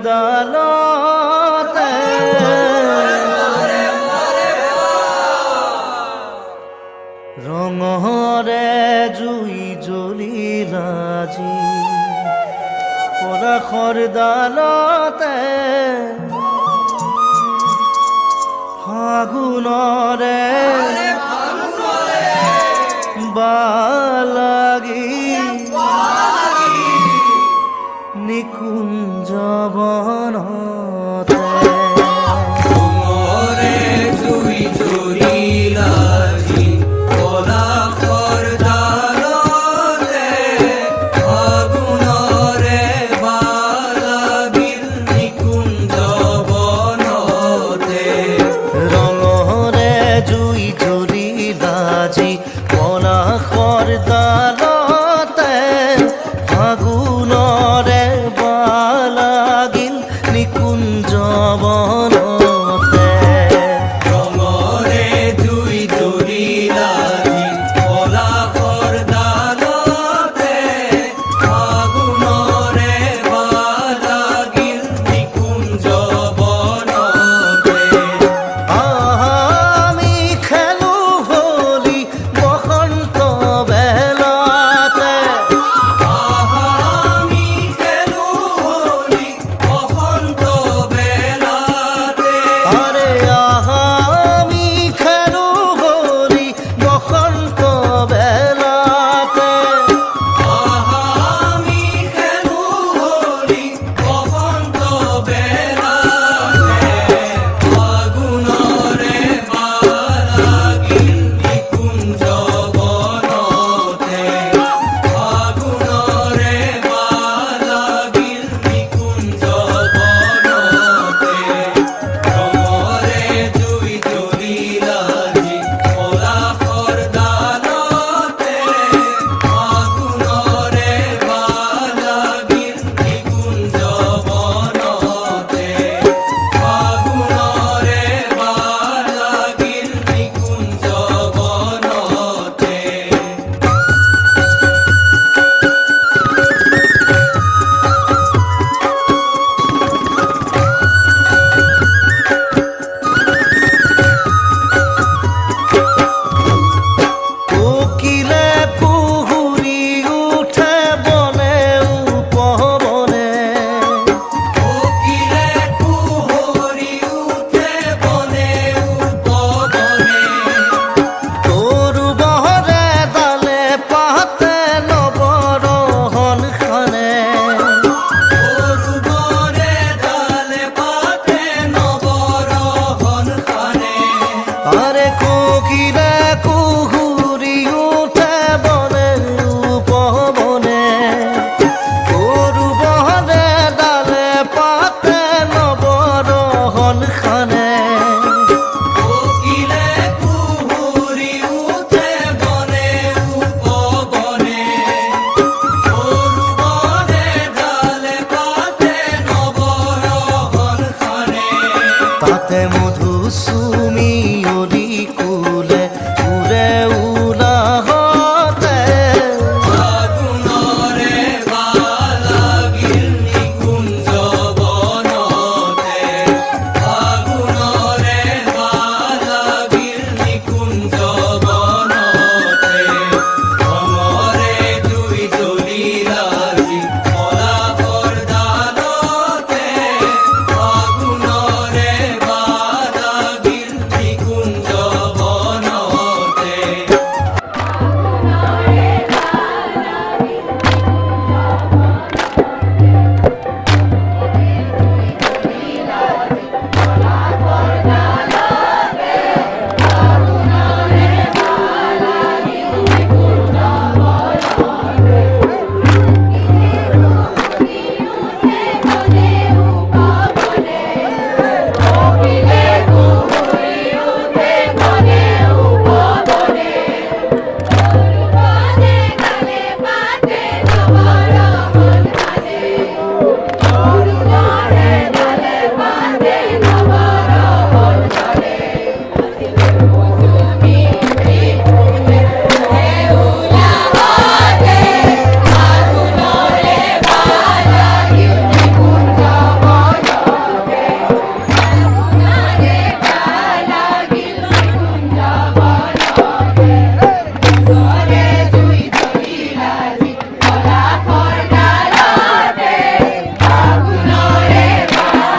দালতে ৰঙৰে জুই জ্বলিলাজি পলাশৰ দালতে ফাগুনৰে বালাগি নিকুঞ্জ বনতে ৰঙৰে জুই জ্বলিলাজি পলাশৰ দালতে ফাগুনৰে বালাগিল নিকুঞ্জ বনতে ৰঙৰে জুই জ্বলিলাজি পলাশৰ দালতে ফাগুনৰে বালাগিল নিকুঞ্জ বনতে ৰঙৰে জুই জ্বলিলাজি পলাশৰ দালতে ফাগুনৰে বালাগিল নিকুঞ্জ বনতে আমি খেলো হোলি বসন্ত বেলাতে আমি খেলো হোলি বসন্ত বেলাতে আরে আমি খেলো হোলি বসন্ত বেলাতে আমি খেলো হোলি বসন্ত বেলাতে ফাগুনৰে বালাগিল নিকুঞ্জ বনতে ফাগুনৰে বালাগিল নিকুঞ্জ বনতে ৰঙৰে জুই জ্বলিলাজি পলাশৰ দালতে ফাগুনৰে বালাগিল নিকুঞ্জ বনতে ফাগুনৰে বালাগিল নিকুঞ্জ বনতে কোকিলে কুহুৰি উঠে বনে উপবনে কোকিলে কুহৰি উঠে বনে উপবনে তৰু বহৰে ডালে পাতে নৱৰহন খানে সৰুবৰে ডালে পাতে নৱৰহন খানে আরে কোকিলে কুহুৰি উঠে বনে উপবনে তৰু বহৰে ডালে পাতে নৱৰহন খানে কোকিলে কুহুৰি উঠে বনে উপবনে সৰুবৰে ডালে পাতে নৱৰহন খানে তাতে মধু